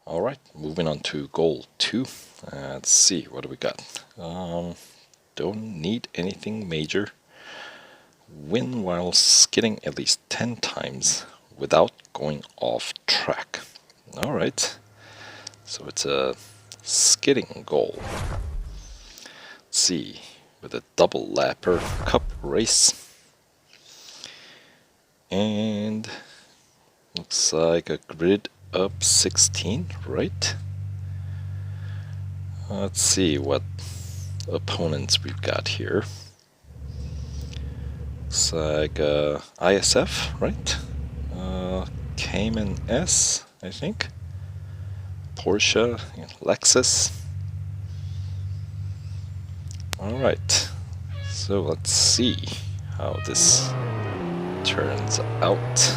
Alright, moving on to goal 2. Let's see, what do we got? Don't need anything major. Win while skidding at least 10 times without going off track. Alright, so it's a skidding goal. Let's see, with a double lapper cup race. And looks like a grid up 16, right? Let's see what opponents we've got here. Looks like ISF, right? Cayman S, I think. Porsche, Lexus. Alright, so let's see how this turns out.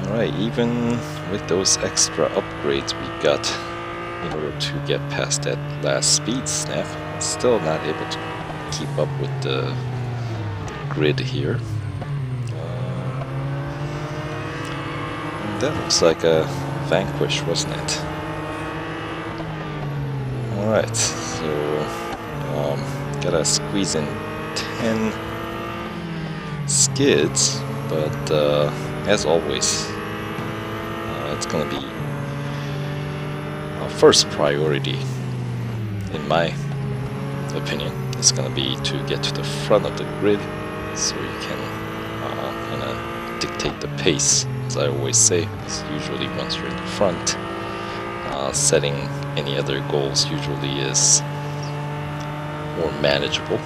Alright, even with those extra upgrades we got in order to get past that last speed snap, I'm still not able to keep up with the grid here. That looks like a Vanquish, wasn't it? Alright, so gotta squeeze in 10 skids, but as always, it's gonna be our first priority, in my opinion. It's gonna be to get to the front of the grid, so you can kind of dictate the pace. As I always say, it's usually once you're in the front, setting any other goals usually is more manageable.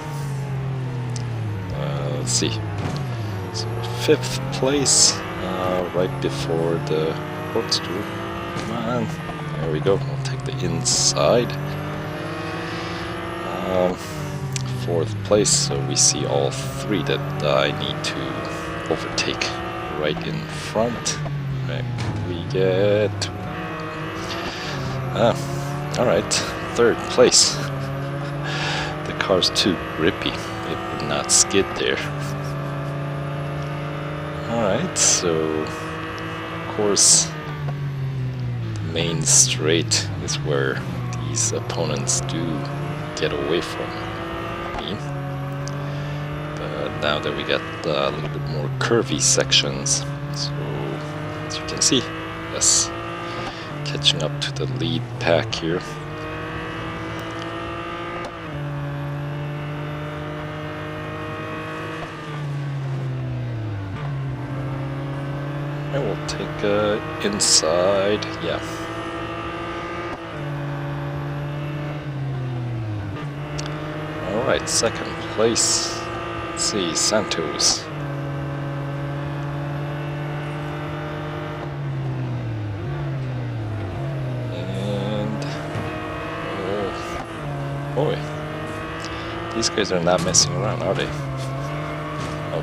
Let's see. So 5th place, right before the corkscrew. Come on, there we go. We'll take the inside. 4th place, so we see all 3 that I need to overtake right in front. Back we get. Alright, 3rd place. The car's too grippy. It would not skid there. Alright, so of course the main straight is where these opponents do get away from me. But now that we got a little bit more curvy sections, so as you can see, yes, catching up to the lead pack here. And we'll take inside, yeah. Alright, 2nd place. Let's see, Santos. And oh boy, these guys are not messing around, are they?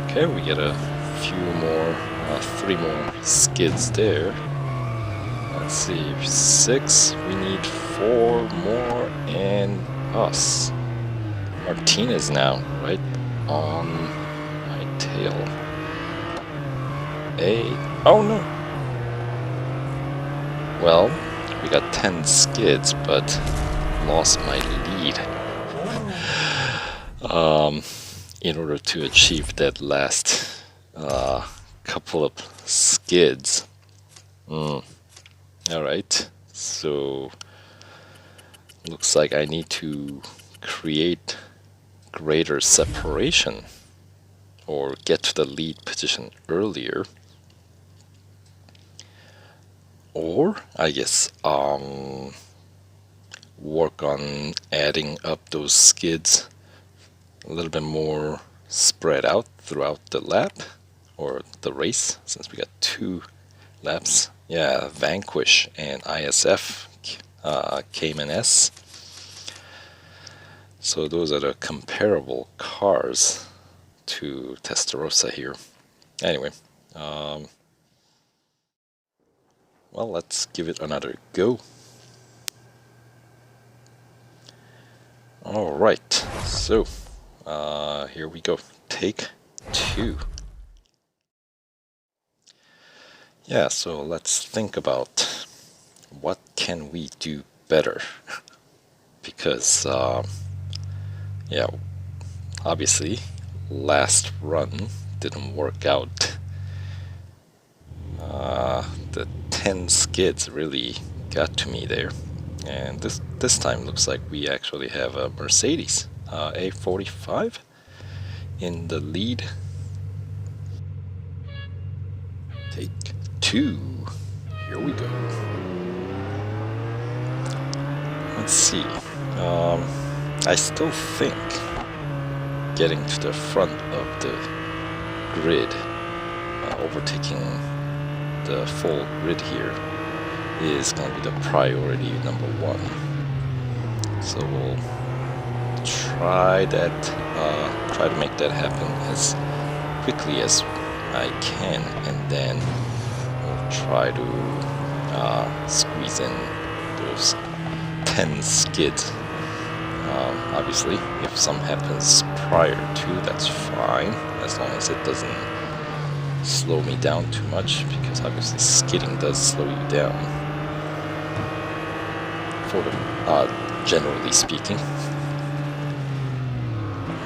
Okay, we get a few more, 3 more skids there. Let's see, 6, we need 4 more, and us. Martinez now, right on my tail. 8, oh no! Well, we got 10 skids, but lost my lead. In order to achieve that last couple of skids. Alright, so looks like I need to create greater separation or get to the lead position earlier, or I guess work on adding up those skids a little bit more spread out throughout the lap or the race, since we got 2 laps. Yeah, Vanquish and ISF, Cayman S. So those are the comparable cars to Testarossa here. Anyway, well, let's give it another go. Alright, so here we go. Take 2. Yeah, so let's think about what can we do better because yeah, obviously last run didn't work out. The 10 skids really got to me there, and this time looks like we actually have a Mercedes A45 in the lead. Take two. Here we go. Let's see. I still think getting to the front of the grid, overtaking the full grid here, is going to be the priority number one. So we'll try to make that happen as quickly as I can, and then we'll try to squeeze in those 10 skids. Obviously, if some happens prior to, that's fine, as long as it doesn't slow me down too much, because obviously skidding does slow you down, for the generally speaking.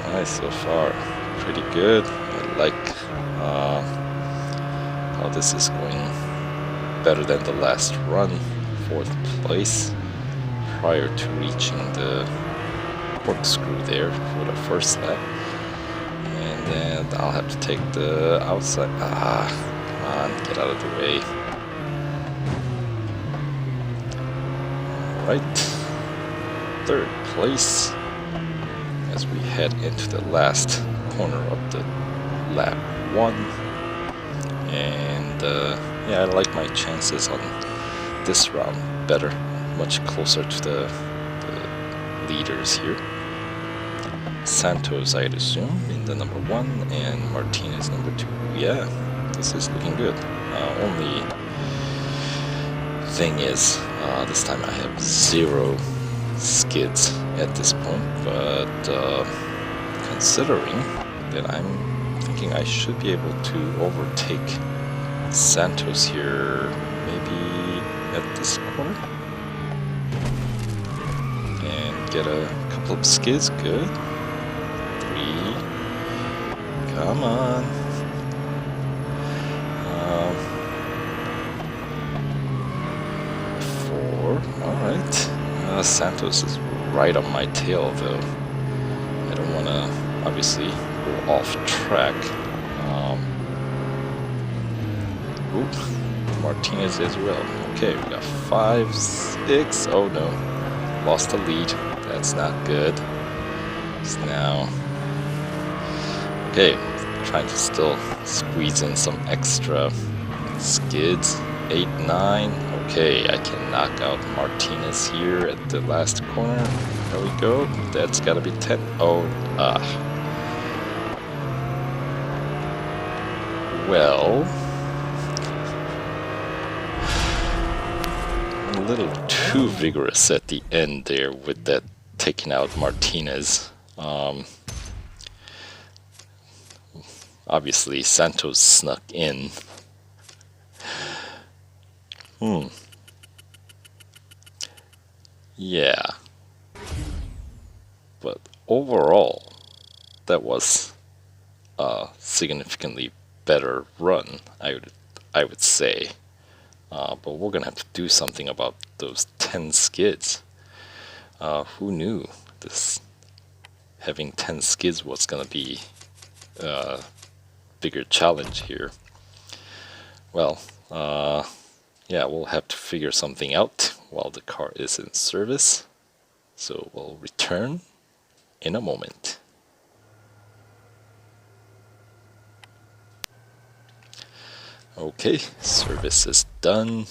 Alright, so far pretty good. I like how this is going better than the last run. 4th place prior to reaching the corkscrew there for the first lap, and then I'll have to take the outside. Come on, get out of the way. Alright, 3rd place as we head into the last corner of the lap 1, and yeah, I like my chances on this round better, much closer to the leaders here. Santos, I'd assume, in the number 1, and Martinez number 2. Yeah, this is looking good. Only thing is, this time I have 0 skids at this point, but considering that I'm thinking I should be able to overtake Santos here, maybe at this corner, and get a couple of skids. Good. 3. Come on. 4. Alright. Santos is right on my tail, though. I don't want to obviously go off track. Martinez as well. Okay, we got 5, 6. Oh no, lost the lead. That's not good. So now, okay, trying to still squeeze in some extra skids. 8, 9. Okay, I can knock out Martinez here at the last corner. There we go. That's gotta be 10. Oh, well, a little too vigorous at the end there with that taking out Martinez. Obviously, Santos snuck in. Yeah. But overall, that was a significantly better run, I would say. But we're gonna have to do something about those 10 skids. Who knew this having 10 skids was gonna be a bigger challenge here? Well, yeah, we'll have to figure something out while the car is in service. So we'll return in a moment. Okay, service is done.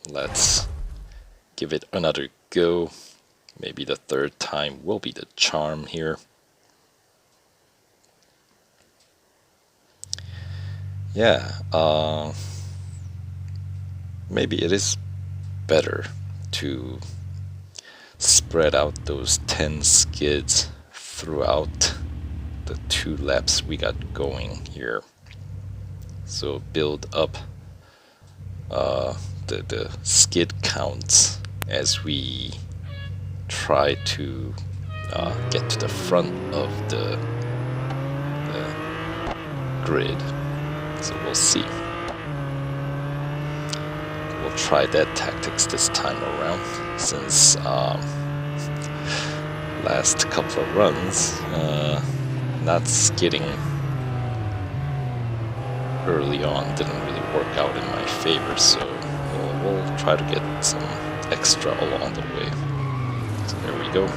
Let's give it another go. Maybe the 3rd time will be the charm here. Yeah, maybe it is better to spread out those 10 skids throughout the 2 laps we got going here. so build up the skid counts as we try to get to the front of the grid. So we'll see. We'll try that tactics this time around, since last couple of runs not skidding early on didn't really work out in my favor, so we'll try to get some extra along the way. So there we go.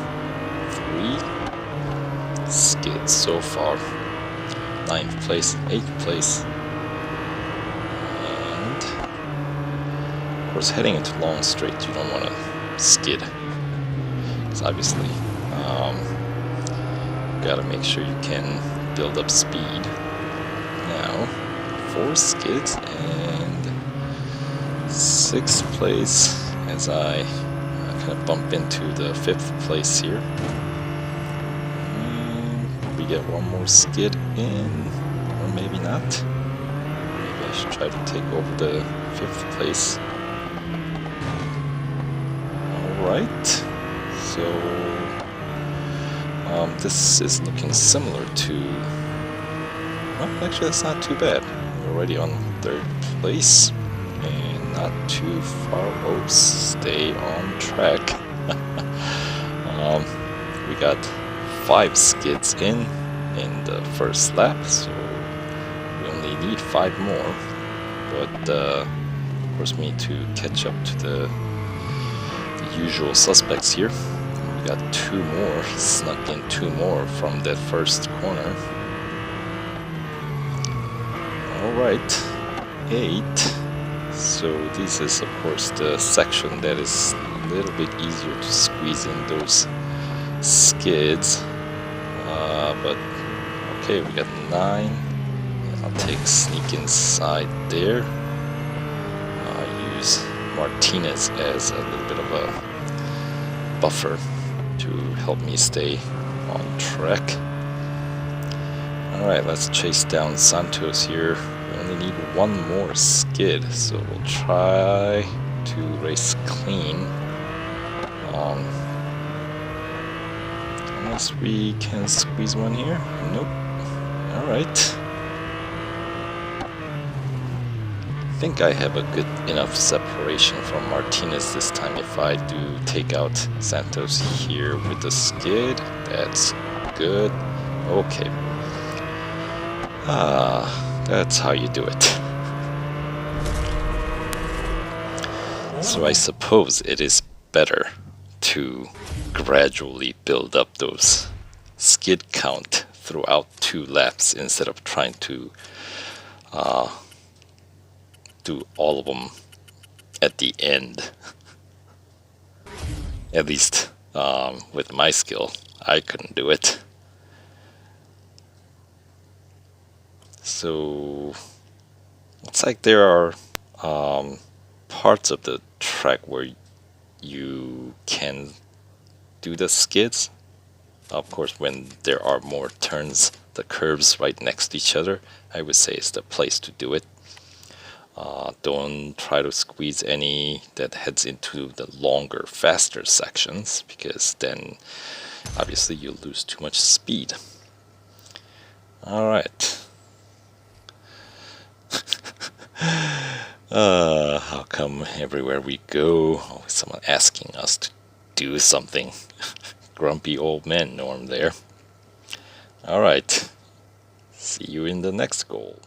3 skids so far. 9th place, 8th place. And of course, heading into long straight, you don't want to skid, because obviously gotta make sure you can build up speed. Now 4 skids and 6th place as I kind of bump into the 5th place here. And we get one more skid in, or maybe not. Maybe I should try to take over the 5th place. Alright, so this is looking similar to... well, actually that's not too bad. We're already on 3rd place. And not too far. Oh, stay on track. We got 5 skids in the first lap, so we only need 5 more. But of course we need to catch up to the usual suspects here. We got 2 more, snuck in 2 more from that first corner. Alright, 8. So this is of course the section that is a little bit easier to squeeze in those skids. But okay, we got 9. I'll take sneak inside there. Use Martinez as a little bit of a buffer to help me stay on track. Alright, let's chase down Santos here. We only need 1 more skid, so we'll try to race clean. Unless we can squeeze one here. Nope. Alright. I think I have a good enough separation from Martinez this time if I do take out Santos here with the skid. That's good. Okay. That's how you do it. So I suppose it is better to gradually build up those skid count throughout 2 laps instead of trying to do all of them at the end. At least with my skill, I couldn't do it. So it's like there are parts of the track where you can do the skids. Of course, when there are more turns, the curves right next to each other, I would say is the place to do it. Don't try to squeeze any that heads into the longer, faster sections, because then obviously you lose too much speed. Alright. How come everywhere we go, always someone asking us to do something? Grumpy old man Norm there. Alright. See you in the next goal.